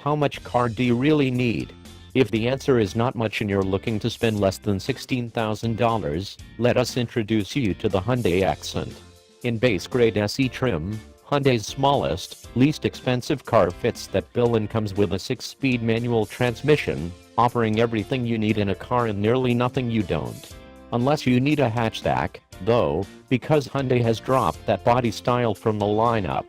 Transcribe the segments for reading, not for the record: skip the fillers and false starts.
How much car do you really need? If the answer is not much and you're looking to spend less than $16,000, let us introduce you to the Hyundai Accent. In base grade SE trim, Hyundai's smallest, least expensive car fits that bill and comes with a 6-speed manual transmission, offering everything you need in a car and nearly nothing you don't. Unless you need a hatchback, though, because Hyundai has dropped that body style from the lineup.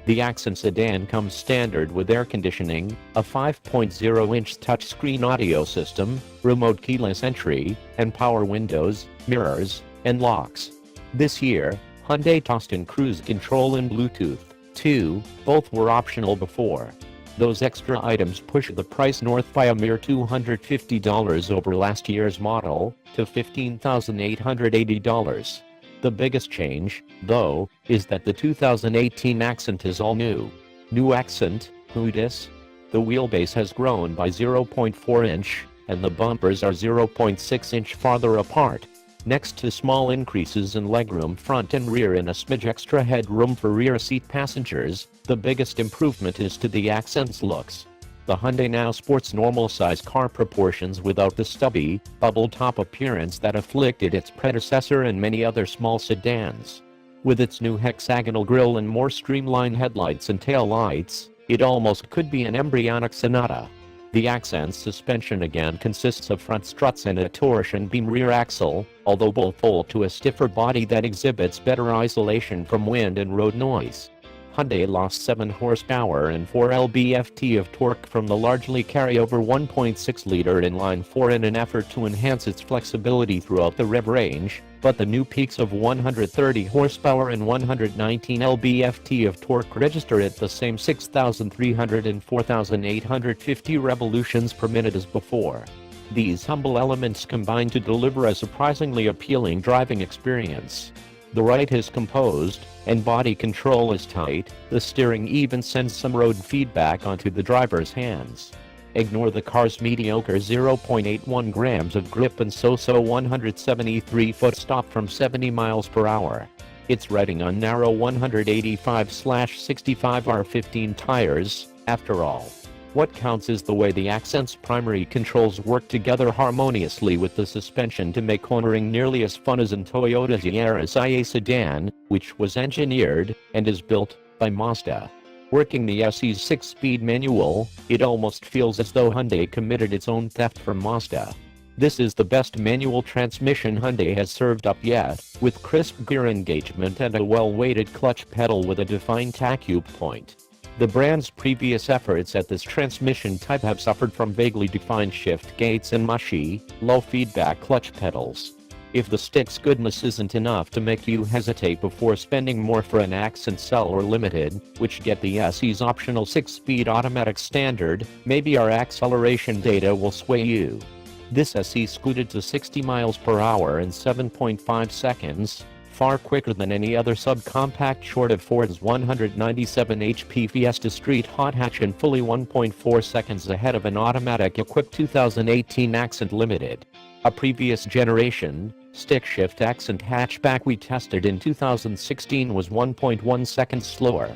The Accent sedan comes standard with air conditioning, a 5.0-inch touchscreen audio system, remote keyless entry, and power windows, mirrors, and locks. This year, Hyundai tossed in cruise control and Bluetooth, too. Both were optional before. Those extra items push the price north by a mere $250 over last year's model, to $15,880. The biggest change, though, is that the 2018 Accent is all new. New Accent, who dis? The wheelbase has grown by 0.4 inch, and the bumpers are 0.6 inch farther apart. Next to small increases in legroom front and rear and a smidge extra headroom for rear seat passengers, the biggest improvement is to the Accent's looks. The Hyundai now sports normal-size car proportions without the stubby, bubble-top appearance that afflicted its predecessor and many other small sedans. With its new hexagonal grille and more streamlined headlights and taillights, it almost could be an embryonic Sonata. The Accent's suspension again consists of front struts and a torsion beam rear axle, although both fold to a stiffer body that exhibits better isolation from wind and road noise. Hyundai lost 7 horsepower and 4 lb-ft of torque from the largely carryover 1.6-liter inline-4 in an effort to enhance its flexibility throughout the rev range, but the new peaks of 130 horsepower and 119 lb-ft of torque register at the same 6,300 and 4,850 revolutions per minute as before. These humble elements combine to deliver a surprisingly appealing driving experience. The ride is composed, and body control is tight. The steering even sends some road feedback onto the driver's hands. Ignore the car's mediocre 0.81 grams of grip and so-so 173-foot stop from 70 miles per hour. It's riding on narrow 185/65 R15 tires, after all. What counts is the way the Accent's primary controls work together harmoniously with the suspension to make cornering nearly as fun as in Toyota's Yaris IA sedan, which was engineered, and is built, by Mazda. Working the SE's 6-speed manual, it almost feels as though Hyundai committed its own theft from Mazda. This is the best manual transmission Hyundai has served up yet, with crisp gear engagement and a well-weighted clutch pedal with a defined tacube point. The brand's previous efforts at this transmission type have suffered from vaguely defined shift gates and mushy, low-feedback clutch pedals. If the stick's goodness isn't enough to make you hesitate before spending more for an Accent Cell or Limited, which get the SE's optional 6-speed automatic standard, maybe our acceleration data will sway you. This SE scooted to 60 miles per hour in 7.5 seconds, far quicker than any other subcompact short of Ford's 197 HP Fiesta Street Hot Hatch and fully 1.4 seconds ahead of an automatic-equipped 2018 Accent Limited. A previous generation, stick-shift Accent hatchback we tested in 2016 was 1.1 seconds slower.